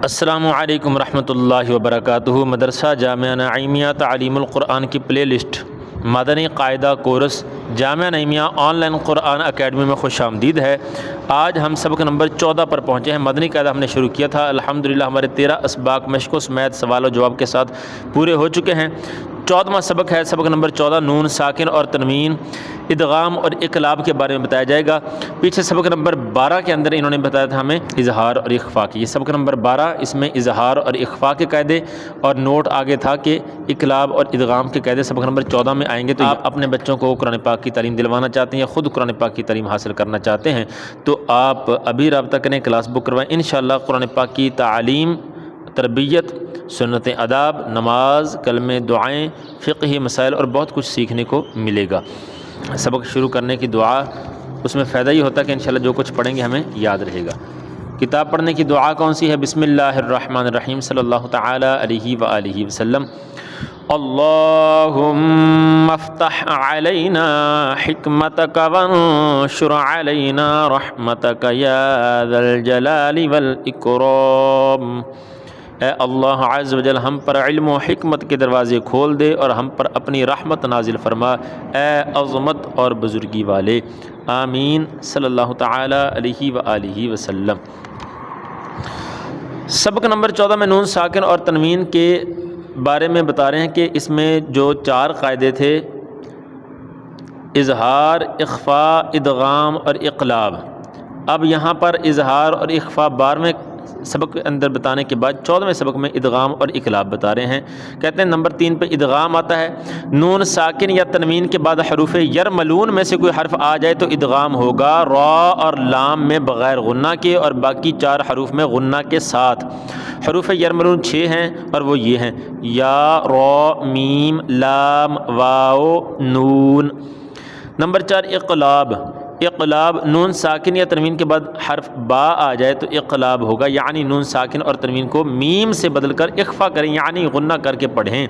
السلام علیکم ورحمۃ اللہ وبرکاتہ۔ مدرسہ جامعہ نعیمیہ تعلیم القرآن کی پلے لسٹ مدنی قاعدہ course Jamia Naeemia online قرآن اکیڈمی میں خوش آمدید ہے۔ آج ہم سبق نمبر 14 پر پہنچے ہیں۔ مدنی قاعدہ ہم نے شروع کیا تھا، الحمدللہ ہمارے 13 اسباق مشق و سمیت سوال و جواب کے ساتھ پورے ہو چکے ہیں۔ 14واں سبق ہے، سبق نمبر 14 نون ساکن اور تنوین، ادغام اور اقلاب کے بارے میں بتایا جائے گا۔ پیچھے سبق نمبر 12 کے اندر انہوں نے بتایا تھا ہمیں اظہار اور اخفاء کی۔ یہ سبق نمبر 12، اس میں اظہار اور اخفاء کے قاعدے اور نوٹ آگے تھا کہ اقلاب اور ادغام کے قاعدے سبق نمبر 14 میں آئیں گے۔ تو آپ اپنے بچوں کو قرآن پاک کی تعلیم دلوانا چاہتے ہیں یا خود قرآن پاک کی تعلیم حاصل کرنا چاہتے ہیں تو آپ ابھی رابطہ کریں، کلاس بک کروائیں۔ انشاءاللہ قرآن پاک کی تعلیم، تربیت، سنت آداب، نماز، کلمے، دعائیں، فقہی مسائل اور بہت کچھ سیکھنے کو ملے گا۔ سبق شروع کرنے کی دعا، اس میں فائدہ یہ ہوتا ہے کہ انشاءاللہ جو کچھ پڑھیں گے ہمیں یاد رہے گا۔ کتاب پڑھنے کی دعا کون سی ہے؟ بسم اللہ الرحمن الرحیم، صلی اللہ تعالی علیہ وآلہ وسلم۔ اللہم افتح علینا حکمتک وانشر علینا رحمتک یا ذا الجلال والاکرام۔ اے اللہ عز و جل ہم پر علم و حکمت کے دروازے کھول دے اور ہم پر اپنی رحمت نازل فرما، اے عظمت اور بزرگی والے، آمین، صلی اللہ تعالی علیہ وآلہ وسلم۔ سبق نمبر 14 میں نون ساکن اور تنوین کے بارے میں بتا رہے ہیں کہ اس میں جو 4 قاعدے تھے، اظہار، اخفاء، ادغام اور اقلاب۔ اب یہاں پر اظہار اور اخفاء 12ویں سبق کے اندر بتانے کے بعد 14ویں سبق میں ادغام اور اقلاب بتا رہے ہیں۔ کہتے ہیں نمبر 3 پہ ادغام آتا ہے، نون ساکن یا تنوین کے بعد حروف یرملون میں سے کوئی حرف آ جائے تو ادغام ہوگا، را اور لام میں بغیر غنہ کے اور باقی 4 حروف میں غنہ کے ساتھ۔ حروف یرملون 6 ہیں اور وہ یہ ہیں، یا، را، میم، لام، واو، نون۔ نمبر 4 اقلاب۔ اقلاب، نون ساکن یا تنوین کے بعد حرف با آ جائے تو اقلاب ہوگا، یعنی نون ساکن اور تنوین کو میم سے بدل کر اخفا کریں، یعنی غنہ کر کے پڑھیں۔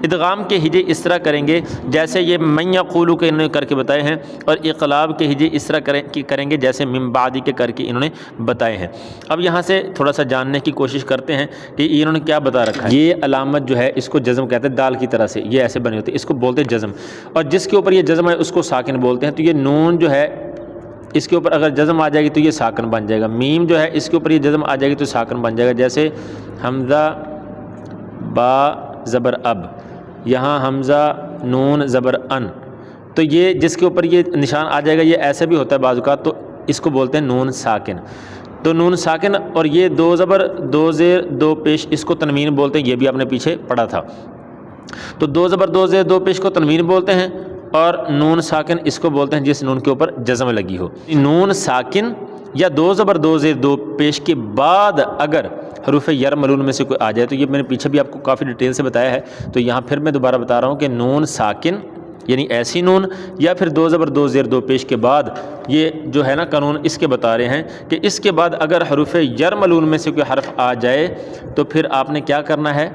ادغام کے ہجے اس طرح کریں گے جیسے یہ من یقولو کے انہوں نے کر کے بتائے ہیں، اور اقلاب کے ہجے اس طرح کریں گے جیسے من بعدی کے کر کے انہوں نے بتائے ہیں۔ اب یہاں سے تھوڑا سا جاننے کی کوشش کرتے ہیں کہ انہوں نے کیا بتا رکھا ہے۔ یہ علامت جو ہے اس کو جزم کہتے ہیں، دال کی طرح سے یہ ایسے بنے ہوتے ہیں، اس کو بولتے ہیں جزم، اور جس کے اوپر یہ جزم ہے اس کو ساکن بولتے ہیں۔ تو یہ نون جو ہے اس کے اوپر اگر جزم آ جائے گی تو یہ ساکن بن جائے گا، میم جو ہے اس کے اوپر یہ جزم آ جائے گی تو ساکن بن جائے گا، جیسے حمزہ با زبر اب، یہاں حمزہ نون زبر ان، تو یہ جس کے اوپر یہ نشان آ جائے گا یہ ایسے بھی ہوتا ہے بعض اوقات، تو اس کو بولتے ہیں نون ساکن۔ تو نون ساکن اور یہ 2 زبر 2 زیر 2 پیش، اس کو تنوین بولتے ہیں، یہ بھی آپ نے پیچھے پڑھا تھا۔ تو 2 زبر 2 زیر 2 پیش کو تنوین بولتے ہیں، اور نون ساکن اس کو بولتے ہیں جس نون کے اوپر جزم لگی ہو۔ نون ساکن یا 2 زبر 2 زیر 2 پیش کے بعد اگر حروف یرملون میں سے کوئی آ جائے تو یہ میں نے پیچھے بھی آپ کو کافی ڈیٹیل سے بتایا ہے، تو یہاں پھر میں دوبارہ بتا رہا ہوں کہ نون ساکن یعنی ایسی نون، یا پھر 2 زبر 2 زیر 2 پیش کے بعد یہ جو ہے نا قانون اس کے بتا رہے ہیں کہ اس کے بعد اگر حروف یرملون میں سے کوئی حرف آ جائے تو پھر آپ نے کیا کرنا ہے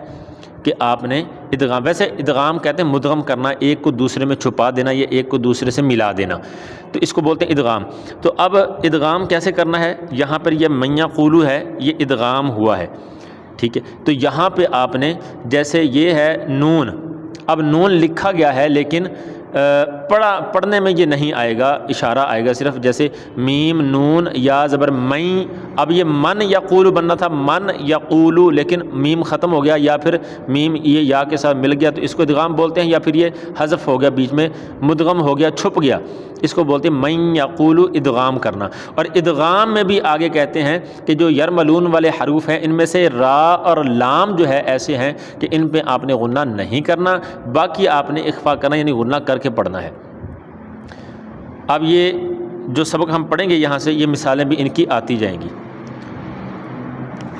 کہ آپ نے ادغام، ویسے ادغام کہتے ہیں مدغم کرنا، ایک کو دوسرے میں چھپا دینا یا ایک کو دوسرے سے ملا دینا، تو اس کو بولتے ہیں ادغام۔ تو اب ادغام کیسے کرنا ہے؟ یہاں پر یہ من یقولو ہے، یہ ادغام ہوا ہے، ٹھیک ہے۔ تو یہاں پہ آپ نے جیسے یہ ہے نون، اب نون لکھا گیا ہے لیکن پڑھنے میں یہ نہیں آئے گا، اشارہ آئے گا صرف، جیسے میم نون یا زبر مئی، اب یہ من یقولو بننا تھا من یقولو، لیکن میم ختم ہو گیا یا پھر میم یہ یا کے ساتھ مل گیا تو اس کو ادغام بولتے ہیں، یا پھر یہ حذف ہو گیا بیچ میں، مدغم ہو گیا، چھپ گیا، اس کو بولتے ہیں من یقولو، ادغام کرنا۔ اور ادغام میں بھی آگے کہتے ہیں کہ جو یرملون والے حروف ہیں ان میں سے را اور لام جو ہے ایسے ہیں کہ ان پہ آپ نے غنہ نہیں کرنا، باقی آپ نے اخفا کرنا یعنی غنہ کر کے پڑھنا ہے۔ اب یہ جو سبق ہم پڑھیں گے یہاں سے یہ مثالیں بھی ان کی آتی جائیں گی،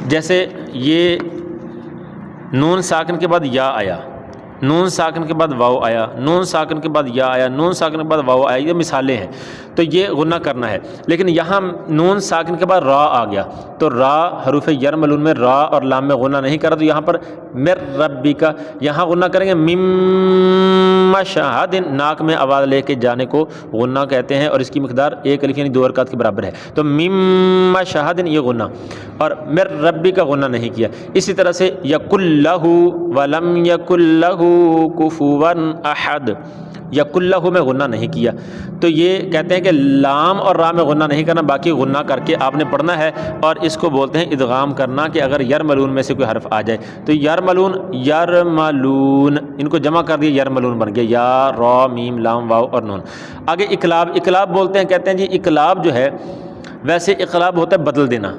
جیسے یہ نون ساکن کے بعد یا آیا، نون ساکن کے بعد واو آیا، نون ساکن کے بعد یا آیا، نون ساکن کے بعد واو آیا، یہ مثالیں ہیں، تو یہ غنہ کرنا ہے۔ لیکن یہاں نون ساکن کے بعد را آ گیا، تو را حروف یرملون میں را اور لام میں غنہ نہیں کرا، تو یہاں پر مر ربی کا یہاں غنہ کریں گے، مم مشہد، ناک میں آواز لے کے جانے کو غنہ کہتے ہیں، اور اس کی مقدار 1 الف یعنی 2 حرکات کے برابر ہے، تو مم مشہد یہ غنہ، اور مر ربی کا غنہ نہیں کیا۔ اسی طرح سے یقل لہ ولم یقل لہ کفوا احد، یقل لہ میں غنہ نہیں کیا، تو یہ کہتے ہیں کہ لام اور را میں غنہ نہیں کرنا، باقی غنہ کر کے آپ نے پڑھنا ہے، اور اس کو بولتے ہیں ادغام کرنا، کہ اگر یرملون میں سے کوئی حرف آ جائے تو یرملون یرملون، ان کو جمع کر دیا یرملون بن گیا، یا را میم لام واو اور نون۔ آگے اقلاب، اقلاب بولتے ہیں، کہتے ہیں جی اقلاب جو ہے، ویسے اقلاب ہوتا ہے بدل دینا،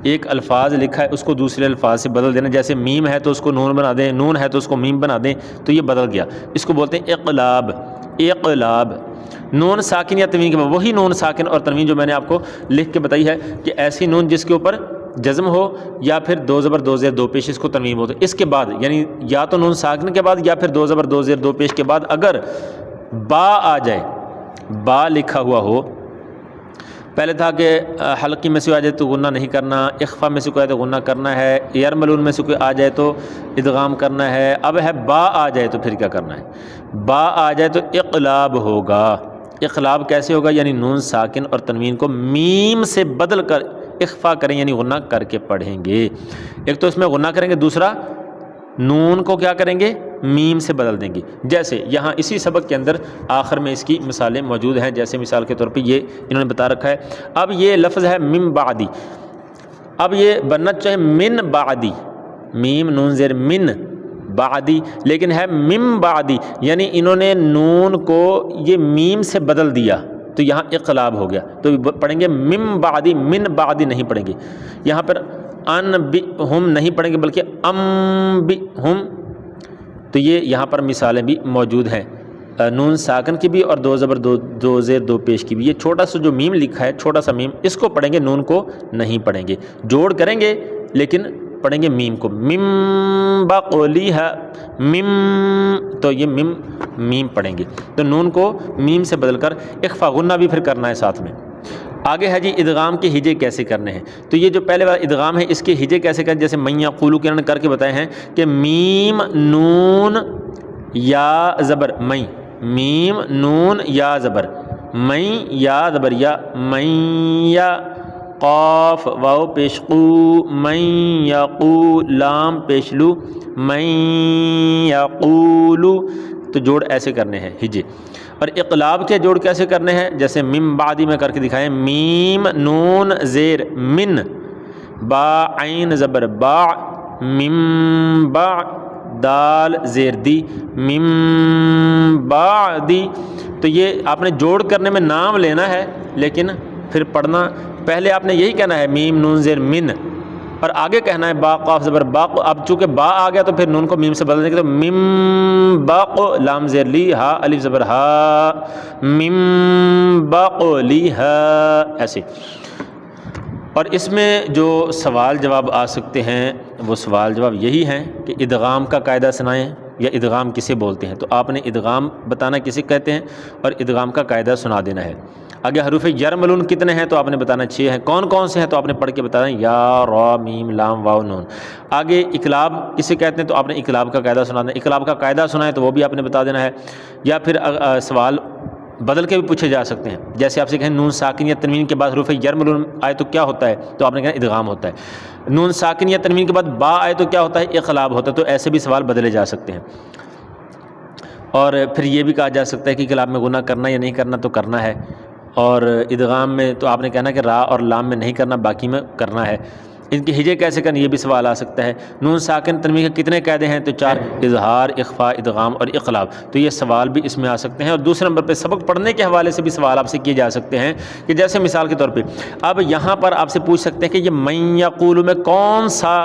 ایک الفاظ لکھا ہے اس کو دوسرے الفاظ سے بدل دینا، جیسے میم ہے تو اس کو نون بنا دیں، نون ہے تو اس کو میم بنا دیں، تو یہ بدل گیا، اس کو بولتے ہیں اقلاب۔ اقلاب نون ساکن یا تنوین کے بعد، وہی نون ساکن اور تنوین جو میں نے آپ کو لکھ کے بتائی ہے، کہ ایسی نون جس کے اوپر جزم ہو یا پھر 2 زبر 2 زیر 2 پیش، اس کو تنوین بولتے ہیں۔ اس کے بعد یعنی یا تو نون ساکن کے بعد یا پھر 2 زبر 2 زیر 2 پیش کے بعد اگر با آ جائے، با لکھا ہوا ہو، پہلے تھا کہ حلقی میں سے آ جائے تو غنہ نہیں کرنا، اخفا میں سے کوئی آئے تو غنہ کرنا ہے، یرملون میں سے کوئی آ جائے تو ادغام کرنا ہے، اب ہے با آ جائے تو پھر کیا کرنا ہے، با آ جائے تو اقلاب ہوگا۔ اقلاب کیسے ہوگا؟ یعنی نون ساکن اور تنوین کو میم سے بدل کر اخفا کریں، یعنی غنہ کر کے پڑھیں گے۔ ایک تو اس میں غنہ کریں گے، دوسرا نون کو کیا کریں گے؟ میم سے بدل دیں گے۔ جیسے یہاں اسی سبق کے اندر آخر میں اس کی مثالیں موجود ہیں، جیسے مثال کے طور پہ یہ انہوں نے بتا رکھا ہے، اب یہ لفظ ہے من بعدی، اب یہ بننا چاہے من بعدی، میم نون زیر من بعدی، لیکن ہے من بعدی، یعنی انہوں نے نون کو یہ میم سے بدل دیا، تو یہاں اقلاب ہو گیا، تو پڑھیں گے من بعدی، من بعدی نہیں پڑھیں گے، یہاں پر ان بہم نہیں پڑھیں گے بلکہ ام بہم، تو یہ یہاں پر مثالیں بھی موجود ہیں، نون ساکن کی بھی اور 2 زبر 2 زیر 2 پیش کی بھی۔ یہ چھوٹا سا جو میم لکھا ہے، چھوٹا سا میم، اس کو پڑھیں گے، نون کو نہیں پڑھیں گے، جوڑ کریں گے لیکن پڑھیں گے میم کو، مم بقلیھا، مم، تو یہ میم پڑھیں گے، تو نون کو میم سے بدل کر اخفا غنہ بھی پھر کرنا ہے ساتھ میں۔ آگے ہے جی ادغام کے ہجے کیسے کرنے ہیں، تو یہ جو پہلے والا ادغام ہے اس کے ہجے کیسے کریں، جیسے من یقولو کے انہوں نے کر کے بتائے ہیں کہ میم نون یا زبر میں، میم نون یا زبر میں، یا زبر یا میں، یا قاف واو پیش قو، من یقو لام پیش لو، من یقولو، تو جوڑ ایسے کرنے ہیں ہجے۔ اور اقلاب کے جوڑ کیسے کرنے ہیں، جیسے من بعدی میں کر کے دکھائیں، میم نون زیر من، با عین زبر با، من با، دال زیر دی، من بعدی، تو یہ آپ نے جوڑ کرنے میں نام لینا ہے، لیکن پھر پڑھنا پہلے آپ نے یہی کہنا ہے میم نون زیر من، اور آگے کہنا ہے با قاف زبر با، اب چونکہ با آ گیا تو پھر نون کو میم سے بدل دیں گے، تو میم باق لام زیر لی، ہا الف زبر ہا، میم باقلی ہا، ایسے۔ اور اس میں جو سوال جواب آ سکتے ہیں وہ سوال جواب یہی ہیں کہ ادغام کا قاعدہ سنائیں، یا ادغام کسے بولتے ہیں، تو آپ نے ادغام بتانا کسے کہتے ہیں اور ادغام کا قاعدہ سنا دینا ہے۔ آگے حروف یرملون کتنے ہیں تو آپ نے بتانا 6 ہیں، کون کون سے ہیں تو آپ نے پڑھ کے بتانا ہے، یا را میم لام واو نون۔ آگے اقلاب کسے کہتے ہیں تو آپ نے اقلاب کا قاعدہ سنا دینا، اقلاب کا قاعدہ سنا ہے تو وہ بھی آپ نے بتا دینا ہے، یا پھر سوال بدل کے بھی پوچھے جا سکتے ہیں، جیسے آپ سے کہیں نون ساکن یا تنوین کے بعد حروف یرملون آئے تو کیا ہوتا ہے، تو آپ نے کہنا ادغام ہوتا ہے، نون ساکن یا تنوین کے بعد با آئے تو کیا ہوتا ہے، اقلاب ہوتا ہے، تو ایسے بھی سوال بدلے جا سکتے ہیں۔ اور پھر یہ بھی کہا جا سکتا ہے کہ اقلاب میں گناہ کرنا یا نہیں کرنا تو کرنا ہے، اور ادغام میں تو آپ نے کہنا کہ را اور لام میں نہیں کرنا، باقی میں کرنا ہے۔ ان کے ہجے کیسے کریں یہ بھی سوال آ سکتا ہے۔ نون ساکن تنوین کے کتنے قاعدے ہیں تو 4، اظہار، اخفاء، ادغام اور اقلاب، تو یہ سوال بھی اس میں آ سکتے ہیں۔ اور دوسرے نمبر پہ سبق پڑھنے کے حوالے سے بھی سوال آپ سے کیے جا سکتے ہیں، کہ جیسے مثال کے طور پہ اب یہاں پر آپ سے پوچھ سکتے ہیں کہ یہ من یقول میں کون سا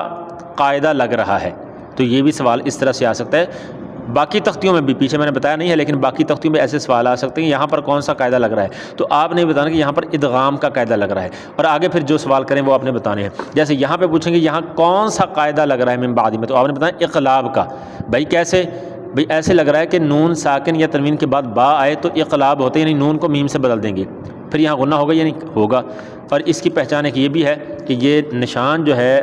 قاعدہ لگ رہا ہے، تو یہ بھی سوال اس طرح سے آ سکتا ہے۔ باقی تختیوں میں بھی پیچھے میں نے بتایا نہیں ہے، لیکن باقی تختیوں میں ایسے سوال آ سکتے ہیں یہاں پر کون سا قاعدہ لگ رہا ہے، تو آپ نے بتانا کہ یہاں پر ادغام کا قاعدہ لگ رہا ہے، اور آگے پھر جو سوال کریں وہ آپ نے بتانے ہیں۔ جیسے یہاں پہ پوچھیں گے یہاں کون سا قاعدہ لگ رہا ہے من بعد میں، تو آپ نے بتانا اقلاب کا۔ بھائی کیسے؟ بھئی ایسے لگ رہا ہے کہ نون ساکن یا تنوین کے بعد با آئے تو اقلاب ہوتے ہیں، یعنی نون کو میم سے بدل دیں گے، پھر یہاں غنہ ہوگا یا نہیں ہوگا۔ اور اس کی پہچان ایک یہ بھی ہے کہ یہ نشان جو ہے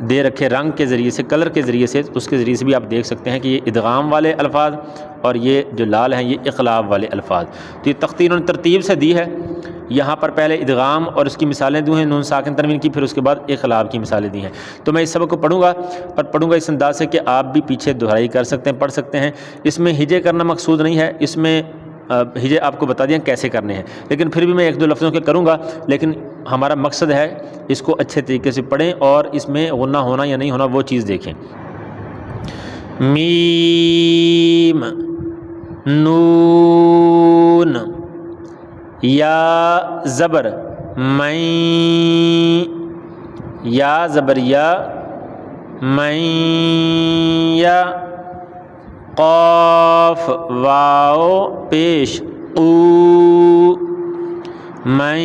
دے رکھے رنگ کے ذریعے سے، کلر کے ذریعے سے، اس کے ذریعے سے بھی آپ دیکھ سکتے ہیں کہ یہ ادغام والے الفاظ اور یہ جو لال ہیں یہ اقلاب والے الفاظ۔ تو یہ تختی انہوں نے ترتیب سے دی ہے، یہاں پر پہلے ادغام اور اس کی مثالیں دی ہیں نون ساکن تنوین کی، پھر اس کے بعد اقلاب کی مثالیں دی ہیں۔ تو میں اس سبق کو پڑھوں گا اور پڑھوں گا اس انداز سے کہ آپ بھی پیچھے دہرائی کر سکتے ہیں، پڑھ سکتے ہیں۔ اس میں ہجے کرنا مقصود نہیں ہے، اس میں ہجے آپ کو بتا دیا کیسے کرنے ہیں، لیکن پھر بھی میں ایک دو لفظوں کے کروں گا، لیکن ہمارا مقصد ہے اس کو اچھے طریقے سے پڑھیں اور اس میں غنہ ہونا یا نہیں ہونا وہ چیز دیکھیں۔ میم، نون، یا زبر میں، یا زبر یا، میں، یا، قاف واو پیش قو، من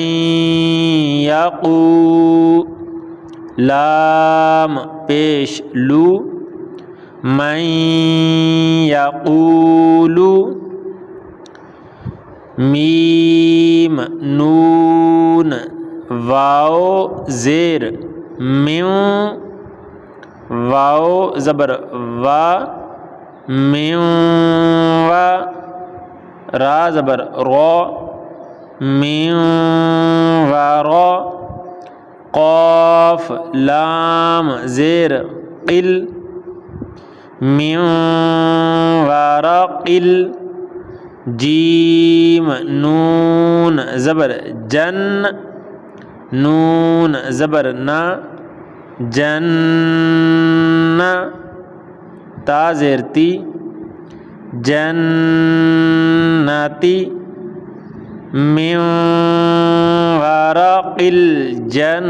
یقو، لام پیش لو، من یقول، میم، نون، واو زیر میوں، واو زبر وا، میوں وا، را زبر رو، میوں ورا، قاف لام زیر قل، میوں ورقل، جیم، نون زبر جن، نون زبر نا، جن، تا زیر تی، جنتی، من ورق الجنتی،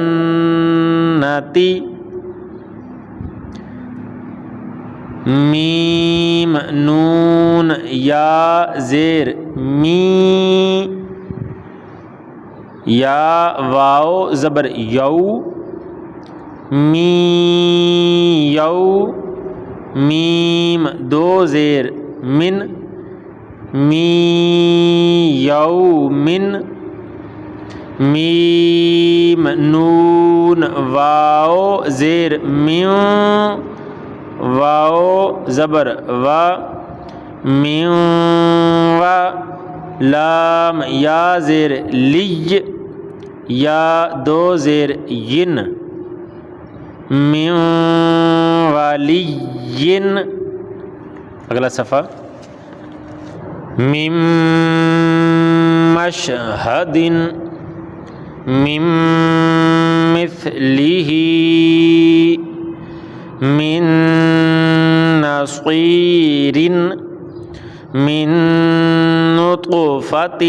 میم، نون، یا زیر می، یا واو زبر یو، می یو، میم دو زیر من، می یومن، میم، نون، واو زیر میوں، واو زبر وا، میوں وا، لام یا زیر لی، یا دو زیر ین، میوں والین۔ اگلا صفحہ، مم مشہد، مم مثلہ، من نصیر، من نطفۃ،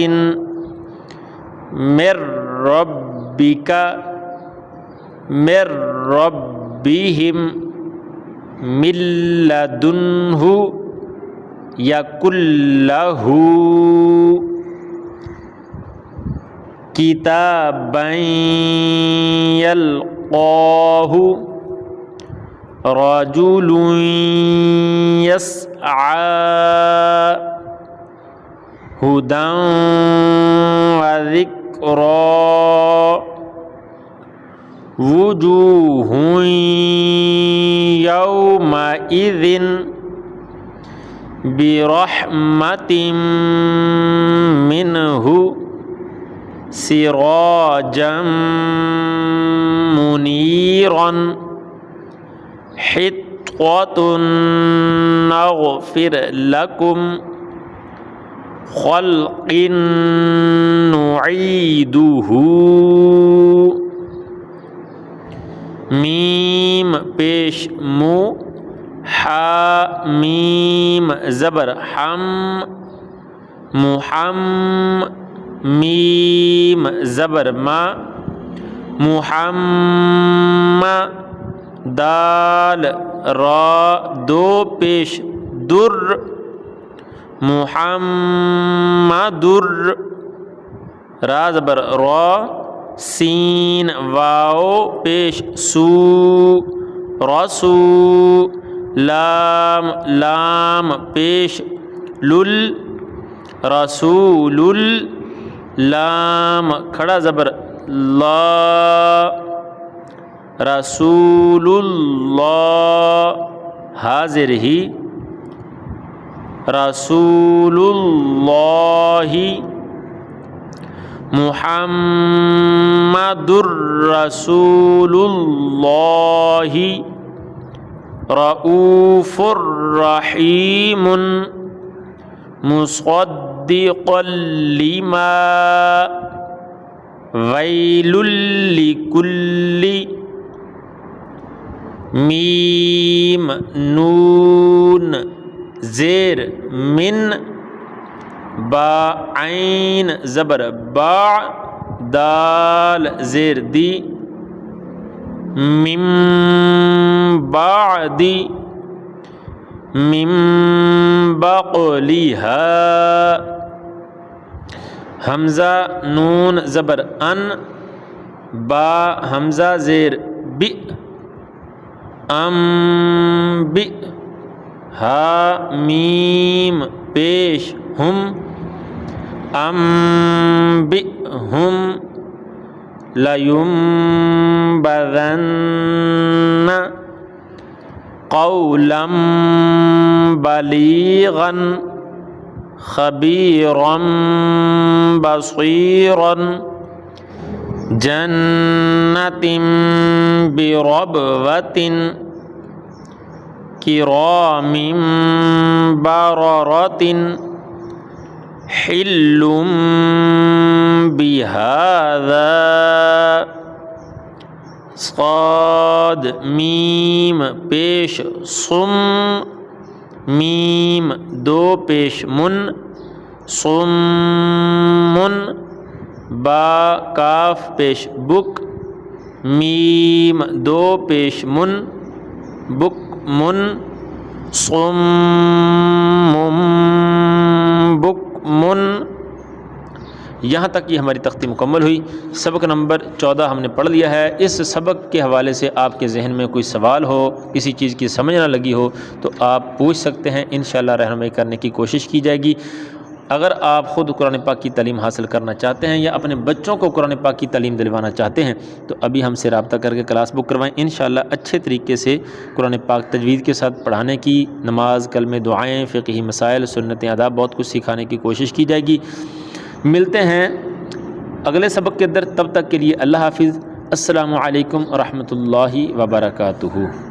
من ربک، من ربہم، من لدنہ، یکلہ، کتابا یلقاہ، رجل یسعی، ہدی وذکری، وجوہ یومئذ برحمۃ منہ، سراجا منیرا، حطۃ نغفر لکم، خلق نعیدہ، میم پیش مو، حا میم زبر حم، محم، میم زبر ما، محم، دال را دو پیش در، محمدر، را زبر را، سین واو پیش سو، رسو، لام لام پیش لل رسول لام کھڑا زبر لا رسول اللہ حاضر ہی رسول اللہ محمد الرسول اللہ رؤوف الرحیم مصدقا لما ویل لکل میم نون زیر من با عین زبر با دال زیر دی من بعدی من بقلها حمزہ نون زبر ان با حمزہ زیر بی ام بی ہا میم پیش ہم ام بی ہم لیمبذن قولا بلیغا خبیرا بصیرا جنت بربوۃ کرام بررۃ حل بہذا صاد میم پیش صم میم دو پیش من صمن با کاف پیش بک میم دو پیش من بک من صم بک من۔ یہاں تک یہ ہماری تختی مکمل ہوئی۔ سبق نمبر 14 ہم نے پڑھ لیا ہے۔ اس سبق کے حوالے سے آپ کے ذہن میں کوئی سوال ہو، کسی چیز کی سمجھ نہ لگی ہو تو آپ پوچھ سکتے ہیں، انشاءاللہ رہنمائی کرنے کی کوشش کی جائے گی۔ اگر آپ خود قرآن پاک کی تعلیم حاصل کرنا چاہتے ہیں یا اپنے بچوں کو قرآن پاک کی تعلیم دلوانا چاہتے ہیں تو ابھی ہم سے رابطہ کر کے کلاس بک کروائیں۔ انشاءاللہ اچھے طریقے سے قرآن پاک تجوید کے ساتھ پڑھانے کی، نماز، کلمے، دعائیں، فقہی مسائل، سنتیں، آداب، بہت کچھ سکھانے کی کوشش کی جائے گی۔ ملتے ہیں اگلے سبق کے اندر، تب تک کے لیے اللہ حافظ۔ السلام علیکم ورحمۃ اللہ وبرکاتہ۔